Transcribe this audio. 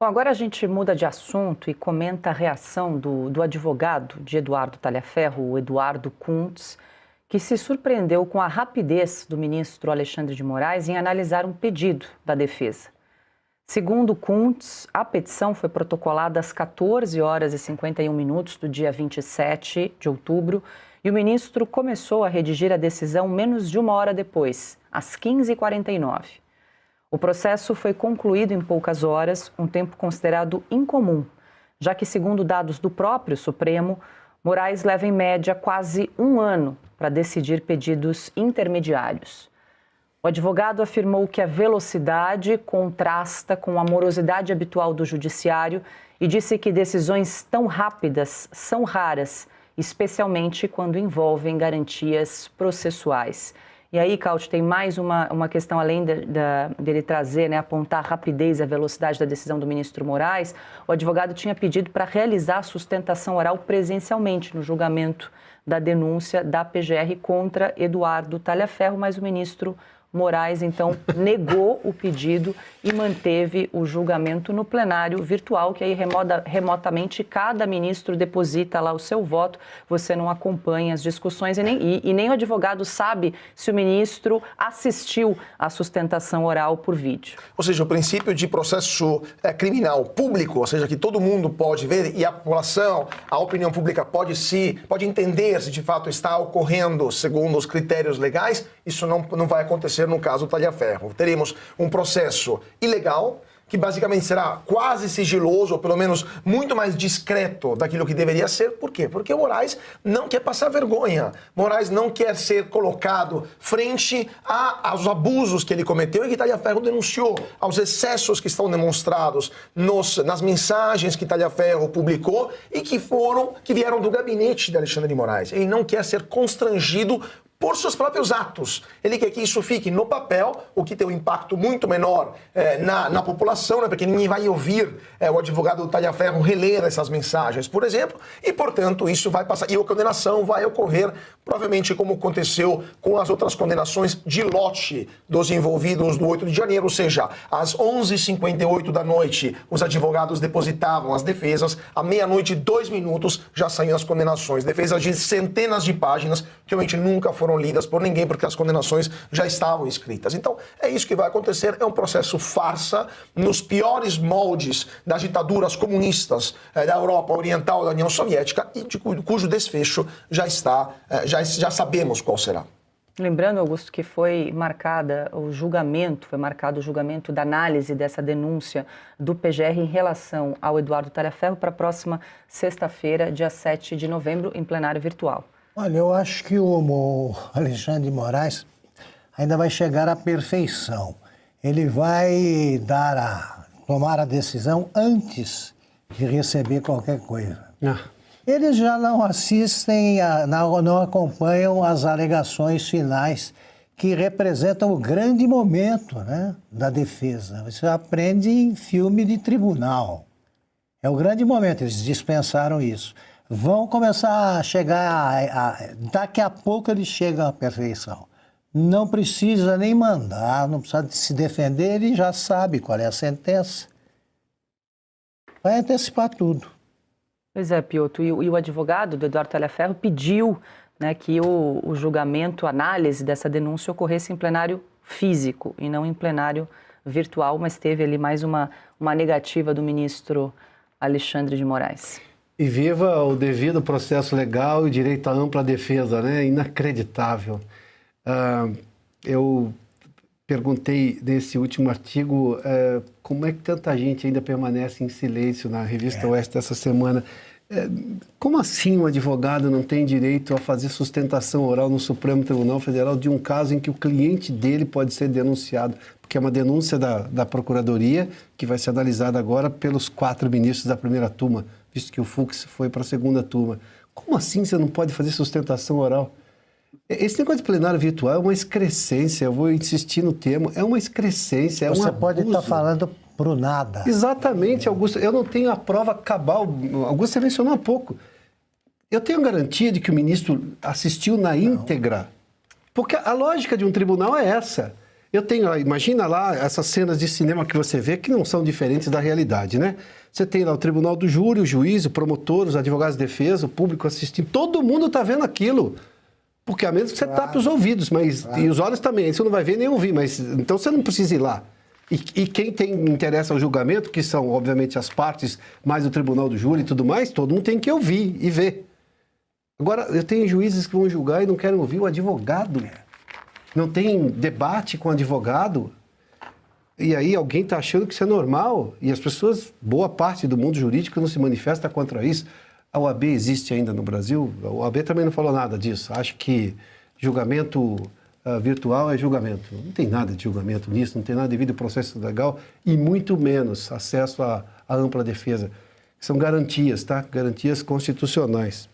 Bom, agora a gente muda de assunto e comenta a reação do advogado de Eduardo Talhaferro, o Eduardo Kuntz, que se surpreendeu com a rapidez do ministro Alexandre de Moraes em analisar um pedido da defesa. Segundo Kuntz, a petição foi protocolada às 14 horas e 51 minutos do dia 27 de outubro e o ministro começou a redigir a decisão menos de uma hora depois, às 15h49. O processo foi concluído em poucas horas, um tempo considerado incomum, já que, segundo dados do próprio Supremo, Moraes leva em média quase um ano para decidir pedidos intermediários. O advogado afirmou que a velocidade contrasta com a morosidade habitual do judiciário e disse que decisões tão rápidas são raras, especialmente quando envolvem garantias processuais. E aí, Cauti, tem mais uma questão, além dele trazer, apontar a rapidez e a velocidade da decisão do ministro Moraes. O advogado tinha pedido para realizar a sustentação oral presencialmente no julgamento da denúncia da PGR contra Eduardo Talhaferro, mas o ministro Moraes, então, negou o pedido e manteve o julgamento no plenário virtual, que aí remotamente cada ministro deposita lá o seu voto, você não acompanha as discussões e nem o advogado sabe se o ministro assistiu à sustentação oral por vídeo. Ou seja, o princípio de processo criminal público, ou seja, que todo mundo pode ver e a população, a opinião pública pode entender se de fato está ocorrendo segundo os critérios legais, isso não vai acontecer no caso do Talhaferro. Teremos um processo ilegal, que basicamente será quase sigiloso, ou pelo menos muito mais discreto daquilo que deveria ser. Por quê? Porque o Moraes não quer passar vergonha. Moraes não quer ser colocado frente aos abusos que ele cometeu e que Talhaferro denunciou, aos excessos que estão demonstrados nas mensagens que Talhaferro publicou e que vieram do gabinete de Alexandre de Moraes. Ele não quer ser constrangido por seus próprios atos. Ele quer que isso fique no papel, o que tem um impacto muito menor na população, porque ninguém vai ouvir o advogado do Talhaferro reler essas mensagens, por exemplo, e, portanto, isso vai passar. E a condenação vai ocorrer, provavelmente, como aconteceu com as outras condenações de lote dos envolvidos do 8 de janeiro, ou seja, às 11h58 da noite, os advogados depositavam as defesas, à meia-noite e 2 minutos já saíam as condenações. Defesas de centenas de páginas, que realmente nunca foram lidas por ninguém, porque as condenações já estavam escritas. Então, é isso que vai acontecer, é um processo farsa, nos piores moldes das ditaduras comunistas da Europa Oriental, da União Soviética, e cujo desfecho já sabemos qual será. Lembrando, Augusto, que foi marcado o julgamento da análise dessa denúncia do PGR em relação ao Eduardo Talhaferro para a próxima sexta-feira, dia 7 de novembro, em plenário virtual. Olha, eu acho que o Alexandre de Moraes ainda vai chegar à perfeição. Ele vai tomar a decisão antes de receber qualquer coisa. Eles já não assistem, não acompanham as alegações finais que representam o grande momento, da defesa. Você aprende em filme de tribunal. É o grande momento, eles dispensaram isso. Vão começar a chegar, daqui a pouco eles chegam à perfeição. Não precisa nem mandar, não precisa se defender, ele já sabe qual é a sentença. Vai antecipar tudo. Pois é, Piotr, e o advogado do Eduardo Talhaferro pediu que o julgamento, a análise dessa denúncia ocorresse em plenário físico e não em plenário virtual, mas teve ali mais uma negativa do ministro Alexandre de Moraes. E viva o devido processo legal e direito à ampla defesa, Inacreditável. Eu perguntei nesse último artigo como é que tanta gente ainda permanece em silêncio na revista Oeste essa semana. Como assim um advogado não tem direito a fazer sustentação oral no Supremo Tribunal Federal de um caso em que o cliente dele pode ser denunciado? Porque é uma denúncia da Procuradoria que vai ser analisada agora pelos 4 ministros da primeira turma, visto que o Fux foi para a segunda turma. Como assim você não pode fazer sustentação oral? Esse negócio de plenário virtual é uma excrescência, eu vou insistir no termo, é uma excrescência, Você pode estar falando pro nada. Exatamente, Augusto. Eu não tenho a prova cabal. Augusto, você mencionou há pouco. Eu tenho garantia de que o ministro assistiu na íntegra. Porque a lógica de um tribunal é essa. Eu tenho, imagina lá essas cenas de cinema que você vê que não são diferentes da realidade, né? Você tem lá o tribunal do júri, o juiz, o promotor, os advogados de defesa, o público assistindo, todo mundo está vendo aquilo. Porque a menos que você tape os ouvidos, mas e os olhos também, você não vai ver nem ouvir, mas então você não precisa ir lá. E quem interessa ao julgamento, que são, obviamente, as partes, mais o tribunal do júri e tudo mais, todo mundo tem que ouvir e ver. Agora, eu tenho juízes que vão julgar e não querem ouvir o advogado. Não tem debate com o advogado. E aí alguém está achando que isso é normal. E as pessoas, boa parte do mundo jurídico não se manifesta contra isso. A OAB existe ainda no Brasil? A OAB também não falou nada disso. Acho que julgamento virtual é julgamento. Não tem nada de julgamento nisso, não tem nada devido ao processo legal e muito menos acesso à ampla defesa. São garantias, tá? Garantias constitucionais.